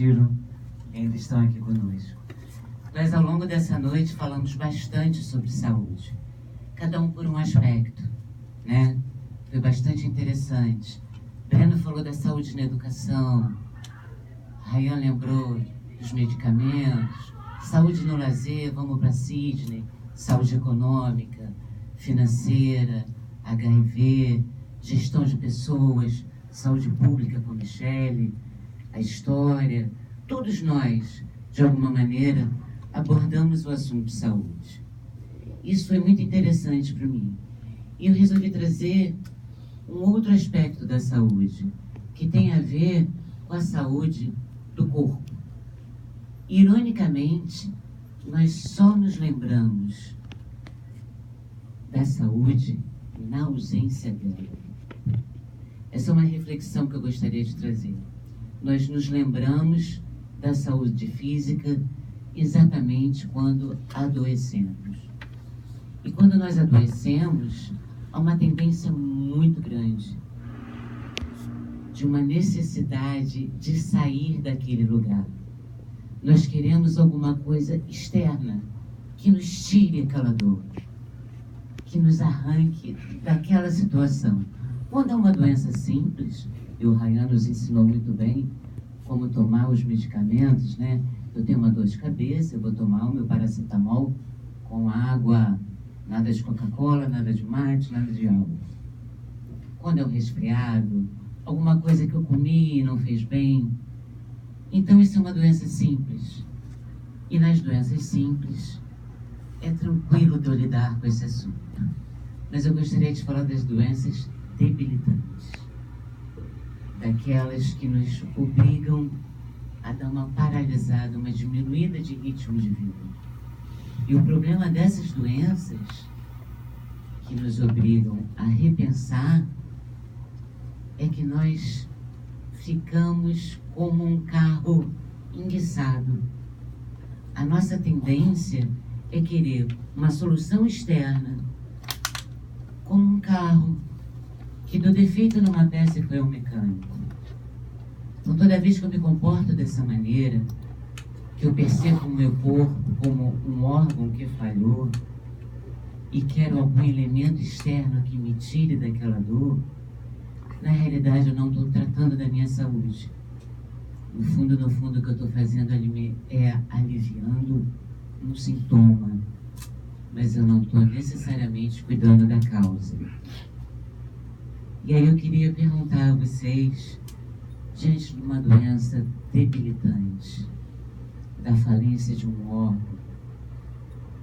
assistiram e ainda estão aqui conosco. Nós, ao longo dessa noite, falamos bastante sobre saúde, cada um por um aspecto, né? Foi bastante interessante. Breno falou da saúde na educação, Rayan lembrou dos medicamentos, saúde no lazer, vamos para Sidney, saúde econômica, financeira, HIV, gestão de pessoas, saúde pública com Michele, a história. Todos nós, de alguma maneira, abordamos o assunto de saúde. Isso foi muito interessante para mim. E eu resolvi trazer um outro aspecto da saúde, que tem a ver com a saúde do corpo. Ironicamente, nós só nos lembramos da saúde na ausência dela. Essa é uma reflexão que eu gostaria de trazer. Nós nos lembramos da saúde física exatamente quando adoecemos. E quando nós adoecemos, há uma tendência muito grande de uma necessidade de sair daquele lugar. Nós queremos alguma coisa externa que nos tire aquela dor, que nos arranque daquela situação. Quando é uma doença simples, e o Rayan nos ensinou muito bem como tomar os medicamentos, né? Eu tenho uma dor de cabeça, eu vou tomar o meu paracetamol com água, nada de Coca-Cola, nada de mate, nada de álcool. Quando é um resfriado, alguma coisa que eu comi e não fez bem. Então isso é uma doença simples. E nas doenças simples, é tranquilo de eu lidar com esse assunto. Mas eu gostaria de falar das doenças debilitantes. Daquelas que nos obrigam a dar uma paralisada, uma diminuída de ritmo de vida. E o problema dessas doenças que nos obrigam a repensar é que nós ficamos como um carro enguiçado. A nossa tendência é querer uma solução externa, como um carro que deu defeito numa peça e foi ao mecânico. Então, toda vez que eu me comporto dessa maneira, que eu percebo o meu corpo como um órgão que falhou e quero algum elemento externo que me tire daquela dor, na realidade eu não estou tratando da minha saúde. No fundo, o que eu estou fazendo é aliviando um sintoma, mas eu não estou necessariamente cuidando da causa. E aí eu queria perguntar a vocês, diante de uma doença debilitante, da falência de um órgão,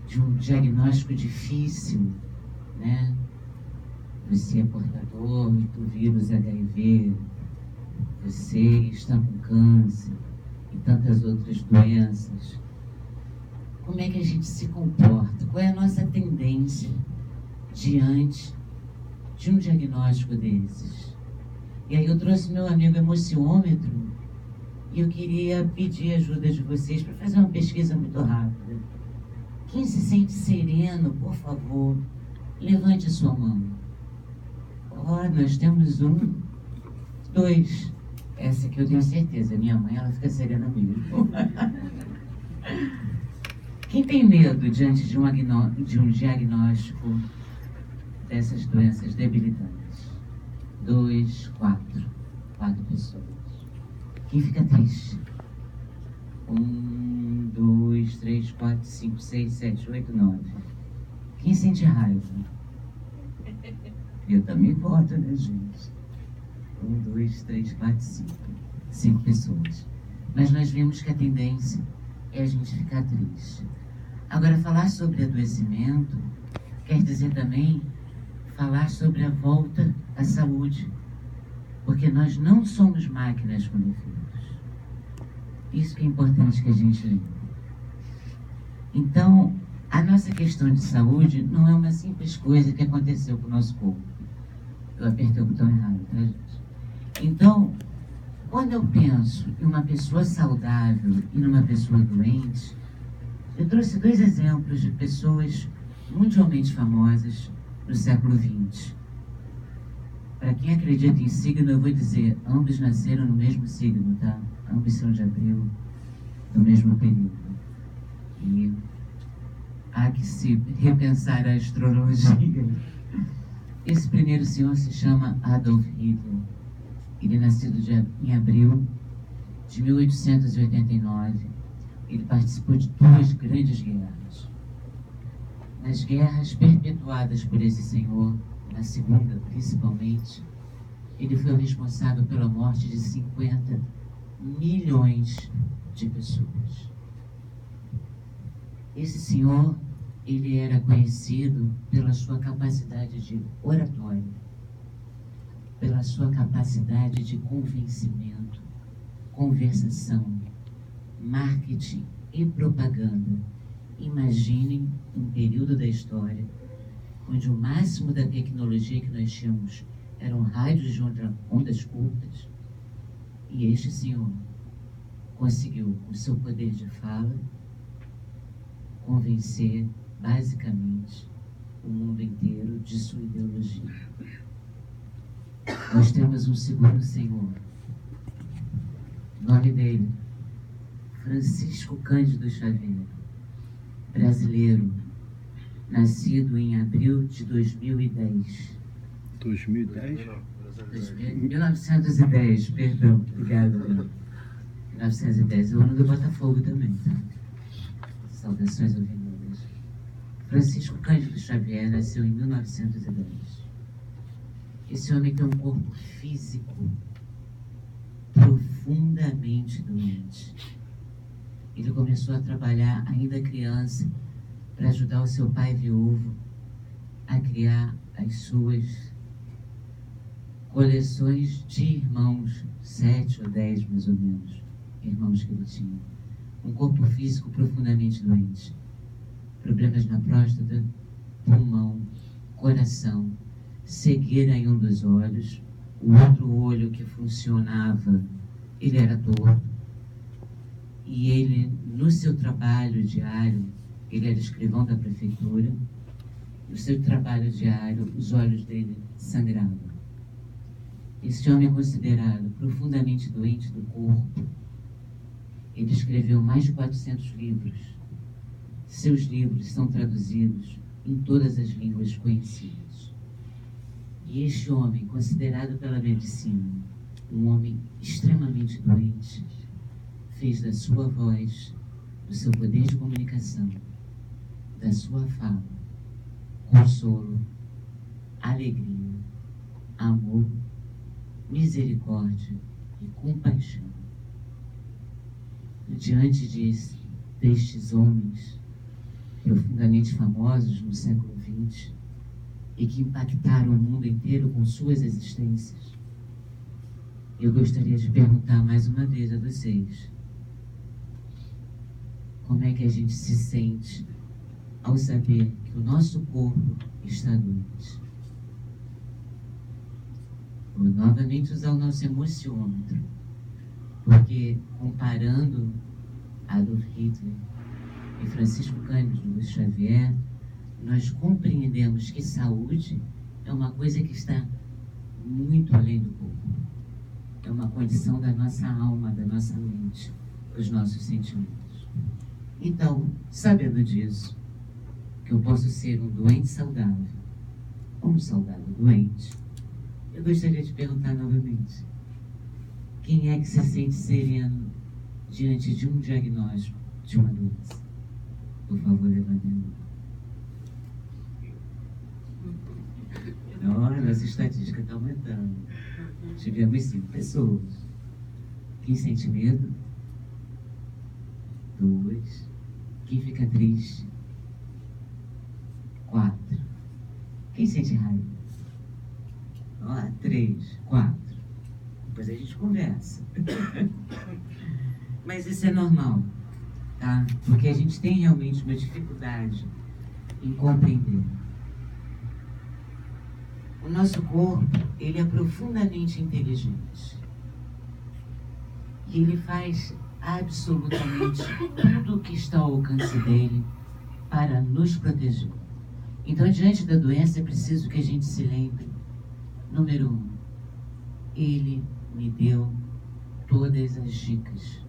de um diagnóstico difícil, né? Você é portador do vírus HIV, você está com câncer e tantas outras doenças. Como é que a gente se comporta? Qual é a nossa tendência diante de um diagnóstico desses? E aí eu trouxe meu amigo emociômetro e eu queria pedir a ajuda de vocês para fazer uma pesquisa muito rápida. Quem se sente sereno, por favor, levante a sua mão. Nós temos 1, 2. Essa aqui eu tenho certeza, minha mãe, ela fica serena mesmo. Quem tem medo diante de um diagnóstico dessas doenças debilitantes? 2, 4. 4 pessoas. Quem fica triste? 1, 2, 3, 4, 5, 6, 7, 8, 9. Quem sente raiva? Eu também voto, né, gente? 1, 2, 3, 4, 5. 5 pessoas. Mas nós vimos que a tendência é a gente ficar triste. Agora, falar sobre adoecimento quer dizer também falar sobre a volta à saúde. Porque nós não somos máquinas com defeitos. Isso que é importante que a gente lembre. Então, a nossa questão de saúde não é uma simples coisa que aconteceu com o nosso corpo. Eu apertei o botão errado, tá, gente? Então, quando eu penso em uma pessoa saudável e numa pessoa doente, eu trouxe 2 exemplos de pessoas mundialmente famosas do século XX. Para quem acredita em signo, eu vou dizer, ambos nasceram no mesmo signo, tá? Ambos são de abril, no mesmo período. E há que se repensar a astrologia. Esse primeiro senhor se chama Adolf Hitler. Ele é nascido em abril de 1889. Ele participou de 2 grandes guerras. Nas guerras perpetuadas por esse senhor, na segunda principalmente, ele foi o responsável pela morte de 50 milhões de pessoas. Esse senhor, ele era conhecido pela sua capacidade de oratória, pela sua capacidade de convencimento, conversação, marketing e propaganda. Imaginem um período da história onde o máximo da tecnologia que nós tínhamos eram rádios de ondas curtas, e este senhor conseguiu, com o seu poder de fala, convencer basicamente o mundo inteiro de sua ideologia. Nós temos um segundo senhor, o nome dele, Francisco Cândido Xavier, brasileiro, nascido em abril de 2010. 2010? 1910, perdão, obrigado. 1910, é o ano do Botafogo também, tá? Saudações alvinegras. Francisco Cândido Xavier nasceu em 1910. Esse homem tem um corpo físico profundamente doente. Ele começou a trabalhar ainda criança para ajudar o seu pai viúvo a criar as suas coleções de irmãos, 7 ou 10 mais ou menos, irmãos que ele tinha. Um corpo físico profundamente doente. Problemas na próstata, pulmão, coração, cegueira em um dos olhos, o outro olho que funcionava, ele era torto. E ele, no seu trabalho diário, ele era escrivão da prefeitura, no seu trabalho diário, os olhos dele sangravam. Esse homem é considerado profundamente doente do corpo. Ele escreveu mais de 400 livros. Seus livros são traduzidos em todas as línguas conhecidas. E este homem, considerado pela medicina um homem extremamente doente, fez da sua voz, do seu poder de comunicação, da sua fala, consolo, alegria, amor, misericórdia e compaixão. Diante destes homens profundamente famosos no século XX e que impactaram o mundo inteiro com suas existências, eu gostaria de perguntar mais uma vez a vocês: como é que a gente se sente ao saber que o nosso corpo está doente? Vou novamente usar o nosso emociômetro, porque comparando Adolf Hitler e Francisco Cândido Xavier, nós compreendemos que saúde é uma coisa que está muito além do corpo. É uma condição da nossa alma, da nossa mente, dos nossos sentimentos. Então, sabendo disso, que eu posso ser um doente saudável ou um saudável doente, eu gostaria de perguntar novamente: quem é que se sente sereno diante de um diagnóstico de uma doença? Por favor, levante a mão. Olha, nossa estatística está aumentando. Tivemos 5 pessoas. Quem sente medo? 2. Quem fica triste? 4. Quem sente raiva? 3, 4. Depois a gente conversa. Mas isso é normal, tá? Porque a gente tem realmente uma dificuldade em compreender. O nosso corpo, ele é profundamente inteligente. E ele faz absolutamente tudo o que está ao alcance dele para nos proteger. Então, diante da doença, é preciso que a gente se lembre, número 1, Ele me deu todas as dicas.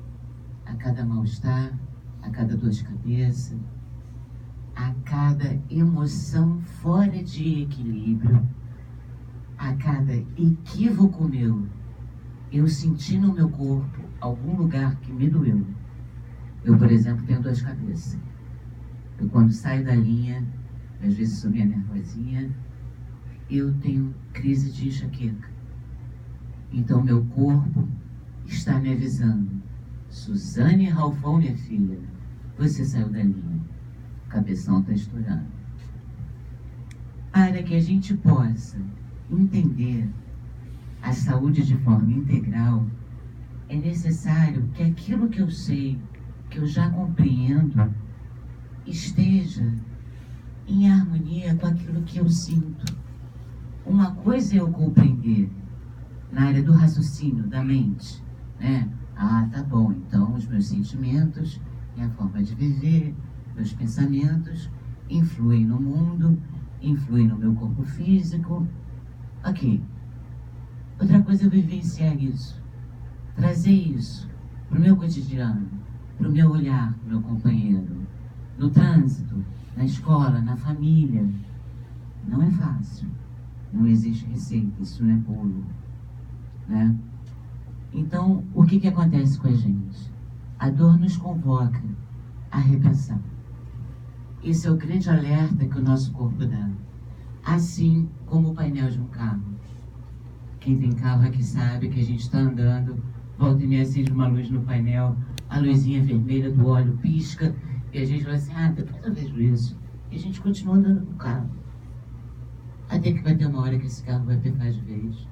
A cada mal-estar, a cada dor de cabeça, a cada emoção fora de equilíbrio, a cada equívoco meu, eu senti no meu corpo algum lugar que me doeu. Eu, por exemplo, tenho dor de cabeça. Eu, quando saio da linha, às vezes sou meio nervosinha, eu tenho crise de enxaqueca. Então, meu corpo está me avisando: Suzane Ralfão, minha filha, você saiu da linha. O cabeção está estourando. Para que a gente possa entender a saúde de forma integral, é necessário que aquilo que eu sei, que eu já compreendo, esteja em harmonia com aquilo que eu sinto. Uma coisa é eu compreender na área do raciocínio, da mente, né? Ah, tá bom, então os meus sentimentos, minha forma de viver, meus pensamentos influem no mundo, influem no meu corpo físico. Ok. Outra coisa é eu vivenciar isso, trazer isso para o meu cotidiano, para o meu olhar, para o meu companheiro, no trânsito, na escola, na família. Não é fácil. Não existe receita, isso não é bolo, né? Então, o que acontece com a gente? A dor nos convoca a repensar. Esse é o grande alerta que o nosso corpo dá. Assim como o painel de um carro. Quem tem carro aqui sabe que a gente está andando, volta e meia acende uma luz no painel, a luzinha vermelha do óleo pisca, e a gente fala assim: ah, depois eu vejo isso. E a gente continua andando com o carro. Até que vai ter uma hora que esse carro vai pegar de vez.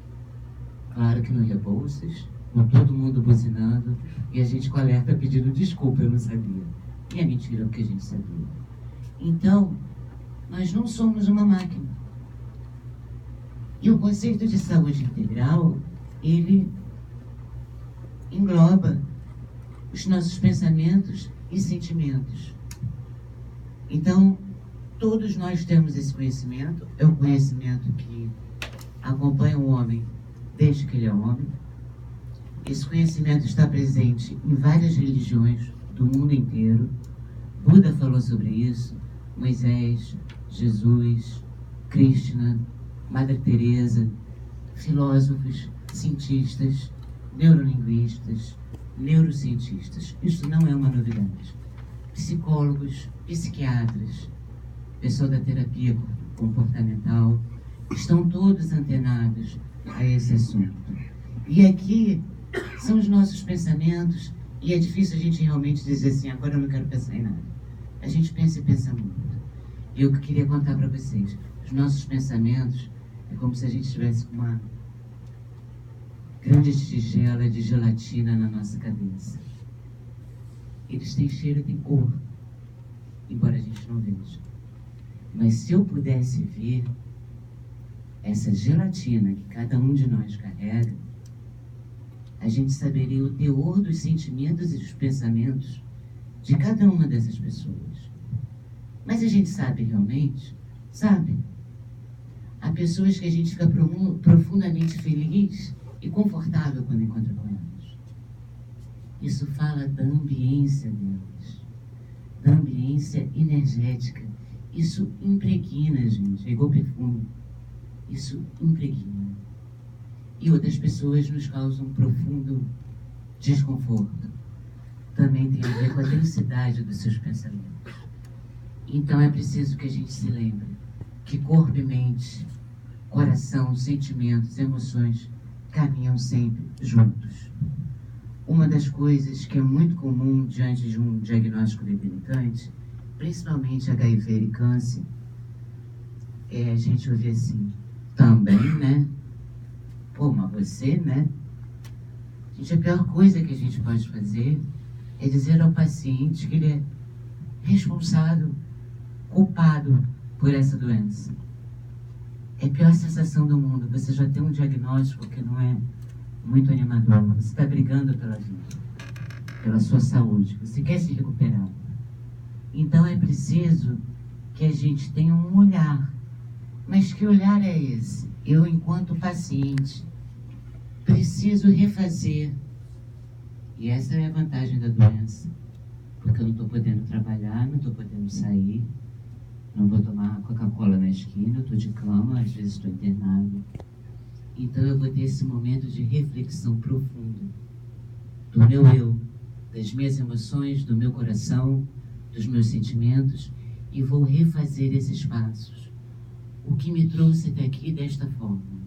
Claro que no Rebouças, com todo mundo buzinando, e a gente com alerta pedindo desculpa, eu não sabia. E é mentira o que a gente sabia. Então, nós não somos uma máquina. E o conceito de saúde integral, ele engloba os nossos pensamentos e sentimentos. Então, todos nós temos esse conhecimento, é um conhecimento que acompanha o homem desde que ele é homem. Esse conhecimento está presente em várias religiões do mundo inteiro. Buda falou sobre isso, Moisés, Jesus, Krishna, Madre Teresa, filósofos, cientistas, neurolinguistas, neurocientistas. Isso não é uma novidade. Psicólogos, psiquiatras, pessoal da terapia comportamental, estão todos antenados a esse assunto. E aqui são os nossos pensamentos, e é difícil a gente realmente dizer assim: agora eu não quero pensar em nada. A gente pensa e pensa muito. E eu queria contar para vocês, os nossos pensamentos é como se a gente tivesse uma grande tigela de gelatina na nossa cabeça. Eles têm cheiro e têm cor, embora a gente não veja. Mas se eu pudesse ver essa gelatina que cada um de nós carrega, a gente saberia o teor dos sentimentos e dos pensamentos de cada uma dessas pessoas. Mas a gente sabe realmente? Sabe? Há pessoas que a gente fica profundamente feliz e confortável quando encontra com elas. Isso fala da ambiência delas, da ambiência energética. Isso impregna, gente, é igual perfume. Isso impregna. E outras pessoas nos causam um profundo desconforto. Também tem a ver com a densidade dos seus pensamentos. Então é preciso que a gente se lembre que corpo e mente, coração, sentimentos, emoções caminham sempre juntos. Uma das coisas que é muito comum diante de um diagnóstico debilitante, principalmente HIV e câncer, é a gente ouvir assim: também, né? Pô, mas você, né? Gente, a pior coisa que a gente pode fazer é dizer ao paciente que ele é responsável, culpado por essa doença. É a pior sensação do mundo. Você já tem um diagnóstico que não é muito animador. Você está brigando pela vida, pela sua saúde. Você quer se recuperar. Então é preciso que a gente tenha um olhar. Mas que olhar é esse? Eu, enquanto paciente, preciso refazer. E essa é a vantagem da doença. Porque eu não estou podendo trabalhar, não estou podendo sair, não vou tomar Coca-Cola na esquina, eu estou de cama, às vezes estou internado. Então eu vou ter esse momento de reflexão profunda do meu eu, das minhas emoções, do meu coração, dos meus sentimentos, e vou refazer esses passos. O que me trouxe até aqui desta forma?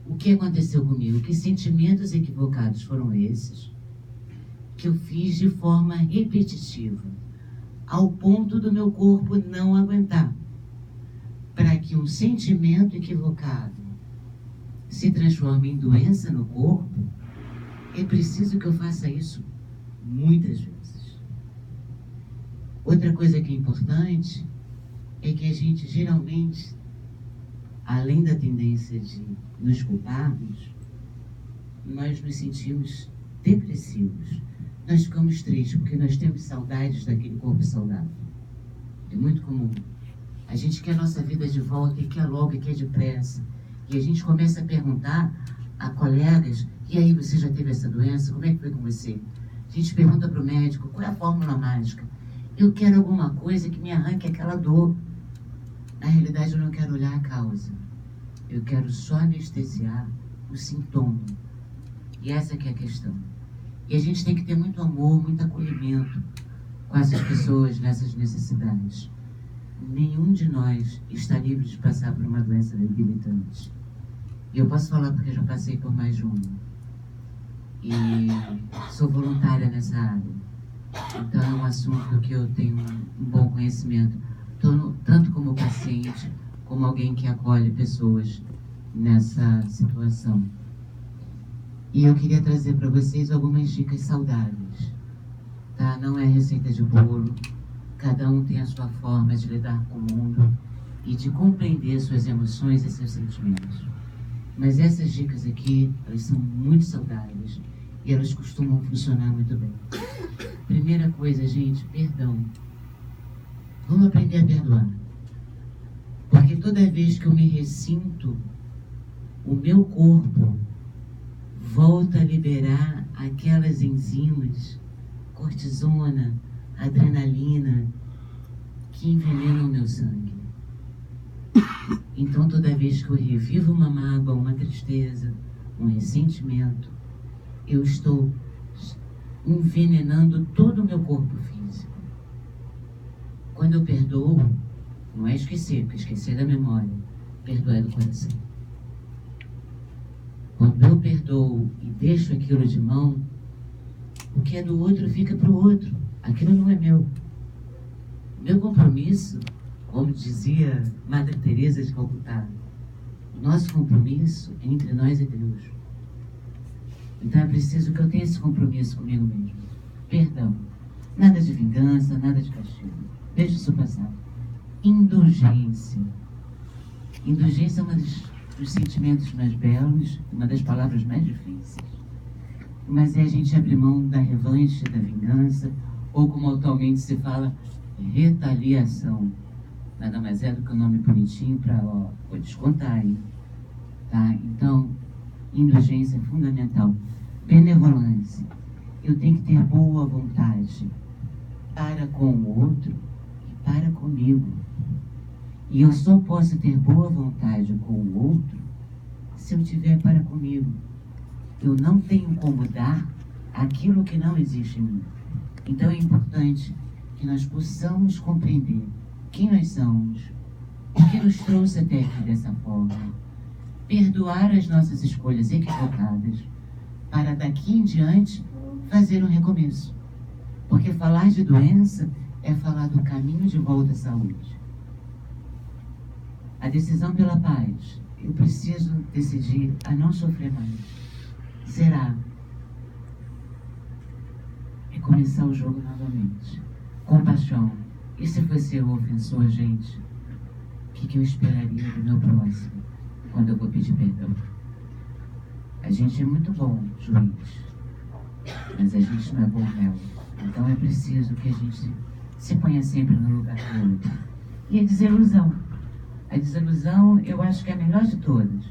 O que aconteceu comigo? Que sentimentos equivocados foram esses que eu fiz de forma repetitiva, ao ponto do meu corpo não aguentar? Para que um sentimento equivocado se transforme em doença no corpo, é preciso que eu faça isso muitas vezes. Outra coisa que é importante é que a gente geralmente, além da tendência de nos culparmos, nós nos sentimos depressivos. Nós ficamos tristes porque nós temos saudades daquele corpo saudável. É muito comum. A gente quer a nossa vida de volta e quer logo e quer depressa. E a gente começa a perguntar a colegas: e aí, você já teve essa doença? Como é que foi com você? A gente pergunta para o médico: qual é a fórmula mágica? Eu quero alguma coisa que me arranque aquela dor. Na realidade, eu não quero olhar a causa. Eu quero só anestesiar o sintoma. E essa que é a questão. E a gente tem que ter muito amor, muito acolhimento com essas pessoas nessas necessidades. Nenhum de nós está livre de passar por uma doença debilitante. E eu posso falar porque já passei por mais de uma. E sou voluntária nessa área. Então é um assunto que eu tenho um bom conhecimento, tanto como paciente, como alguém que acolhe pessoas nessa situação. E eu queria trazer para vocês algumas dicas saudáveis, tá? Não é receita de bolo, cada um tem a sua forma de lidar com o mundo e de compreender suas emoções e seus sentimentos. Mas essas dicas aqui, elas são muito saudáveis e elas costumam funcionar muito bem. Primeira coisa, gente, perdão. Vamos aprender a perdoar. Porque toda vez que eu me ressinto, o meu corpo volta a liberar aquelas enzimas, cortisona, adrenalina, que envenenam o meu sangue. Então, toda vez que eu revivo uma mágoa, uma tristeza, um ressentimento, eu estou envenenando todo o meu corpo físico. Quando eu perdoo, não é esquecer, porque esquecer da memória, perdoar é do coração. Quando eu perdoo e deixo aquilo de mão, o que é do outro fica para o outro. Aquilo não é meu. Meu compromisso, como dizia Madre Teresa de Calcutá, o nosso compromisso é entre nós e Deus. Então é preciso que eu tenha esse compromisso comigo mesmo. Perdão. Nada de vingança, nada de castigo. Deixa isso passar. Indulgência. Indulgência é um dos sentimentos mais belos, uma das palavras mais difíceis. Mas é a gente abrir mão da revanche, da vingança, ou como atualmente se fala, retaliação. Nada mais é do que um nome bonitinho para, vou descontar, hein? Tá? Então, indulgência é fundamental. Benevolência. Eu tenho que ter boa vontade para com o outro e para comigo. E eu só posso ter boa vontade com o outro se eu tiver para comigo. Eu não tenho como dar aquilo que não existe em mim. Então é importante que nós possamos compreender quem nós somos, o que nos trouxe até aqui dessa forma, perdoar as nossas escolhas equivocadas, para daqui em diante fazer um recomeço. Porque falar de doença é falar do caminho de volta à saúde. A decisão pela paz. Eu preciso decidir a não sofrer mais. Será? É começar o jogo novamente. Compaixão. E se fosse eu o ofensor, gente? O que eu esperaria do meu próximo quando eu vou pedir perdão? A gente é muito bom, juiz, mas a gente não é bom réu. Então é preciso que a gente se ponha sempre no lugar do outro. E a desilusão. A desilusão, eu acho que é a melhor de todas.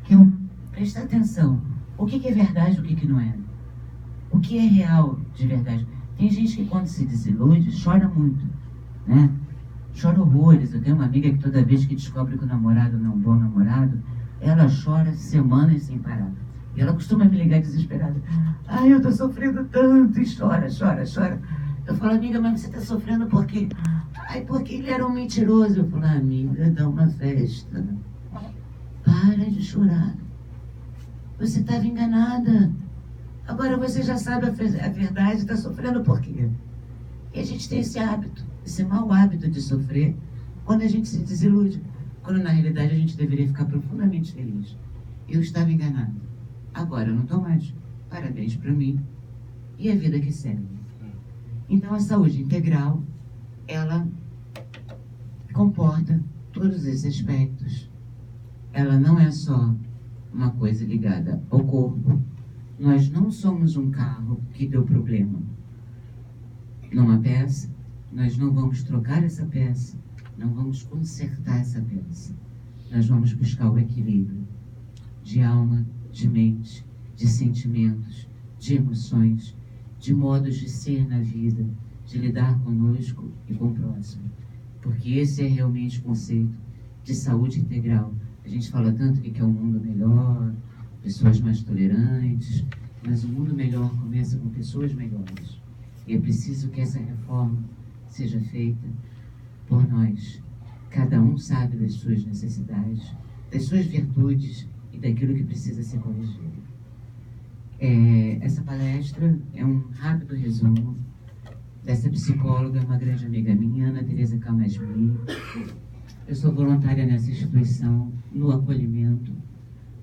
Que eu prestar atenção O que é verdade e o que não é? O que é real de verdade? Tem gente que quando se desilude chora muito, né? Chora horrores. Eu tenho uma amiga que toda vez que descobre que o namorado não é um bom namorado, ela chora semanas sem parar. E ela costuma me ligar desesperada. Ai, eu tô sofrendo tanto. E chora, chora, chora. Eu falo, amiga, mas você tá sofrendo por quê? Ai, porque ele era um mentiroso. Eu falo, amiga, dá uma festa. Para de chorar. Você estava enganada. Agora você já sabe a verdade, está sofrendo por quê? E a gente tem esse hábito, esse mau hábito de sofrer quando a gente se desilude. Quando na realidade a gente deveria ficar profundamente feliz. Eu estava enganada. Agora eu não estou mais. Parabéns para mim. E a vida que segue. Então a saúde integral, ela comporta todos esses aspectos. Ela não é só uma coisa ligada ao corpo. Nós não somos um carro que deu problema numa peça. Nós não vamos trocar essa peça, não vamos consertar essa peça. Nós vamos buscar o equilíbrio de alma, de mente, de sentimentos, de emoções, de modos de ser na vida, de lidar conosco e com o próximo. Porque esse é realmente o conceito de saúde integral. A gente fala tanto que quer um mundo melhor, pessoas mais tolerantes, mas o mundo melhor começa com pessoas melhores. E é preciso que essa reforma seja feita por nós. Cada um sabe das suas necessidades, das suas virtudes e daquilo que precisa ser corrigido. Essa palestra é um rápido resumo dessa psicóloga, uma grande amiga minha, Ana Teresa Camasmi. Eu sou voluntária nessa instituição, no acolhimento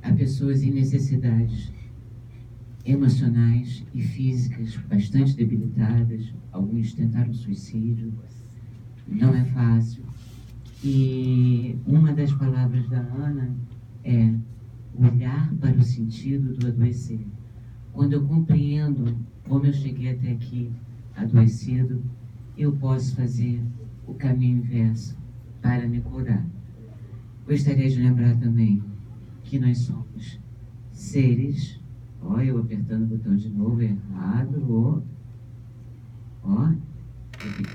a pessoas em necessidades emocionais e físicas bastante debilitadas. Alguns tentaram suicídio, não é fácil. E uma das palavras da Ana é olhar para o sentido do adoecer. Quando eu compreendo como eu cheguei até aqui adoecido, eu posso fazer o caminho inverso para me curar. Gostaria de lembrar também que nós somos seres, eu apertando o botão de novo, errado, vou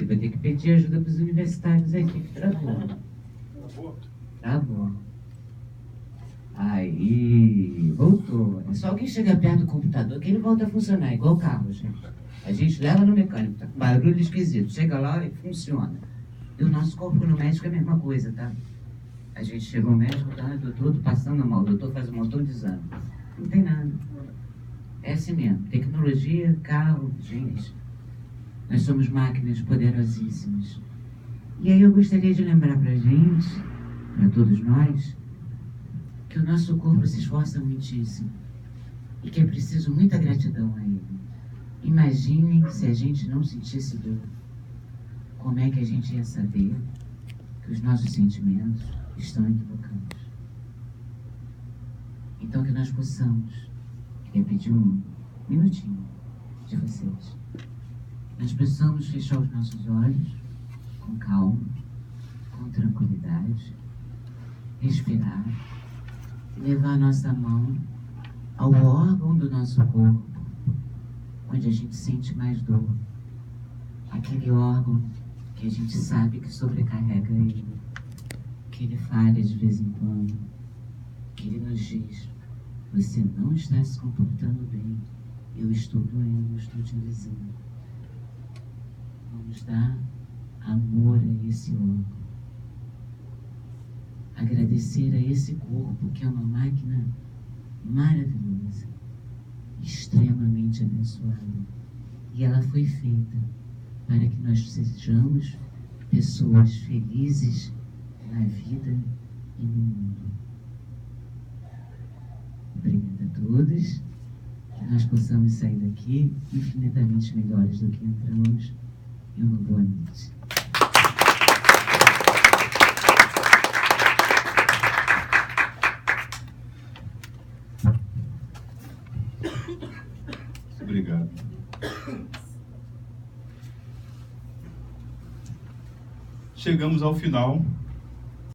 ter que pedir ajuda para os universitários aqui, que travou. Aí, voltou. É só quem chega perto do computador que ele volta a funcionar, igual o carro, gente. A gente leva no mecânico, tá com barulho esquisito, chega lá e funciona. E o nosso corpo no médico é a mesma coisa, tá? A gente chega ao médico, doutor, tô passando mal, o doutor faz um montão de exame. Não tem nada. É assim mesmo. Tecnologia, carro, gente. Nós somos máquinas poderosíssimas. E aí eu gostaria de lembrar pra gente, para todos nós, que o nosso corpo se esforça muitíssimo e que é preciso muita gratidão a ele. Imaginem se a gente não sentisse dor. Como é que a gente ia saber que os nossos sentimentos estão equivocados? Então que nós possamos, repetir um minutinho de vocês. Nós precisamos fechar os nossos olhos com calma, com tranquilidade, respirar e levar a nossa mão ao órgão do nosso corpo onde a gente sente mais dor. Aquele órgão que a gente sabe que sobrecarrega ele, que ele falha de vez em quando, que ele nos diz: você não está se comportando bem, eu estou doendo, eu estou te dizendo. Vamos dar amor a esse órgão, agradecer a esse corpo que é uma máquina maravilhosa, extremamente abençoada, e ela foi feita para que nós sejamos pessoas felizes na vida e no mundo. Obrigada a todos, que nós possamos sair daqui infinitamente melhores do que entramos, e uma boa noite. Obrigado. Chegamos ao final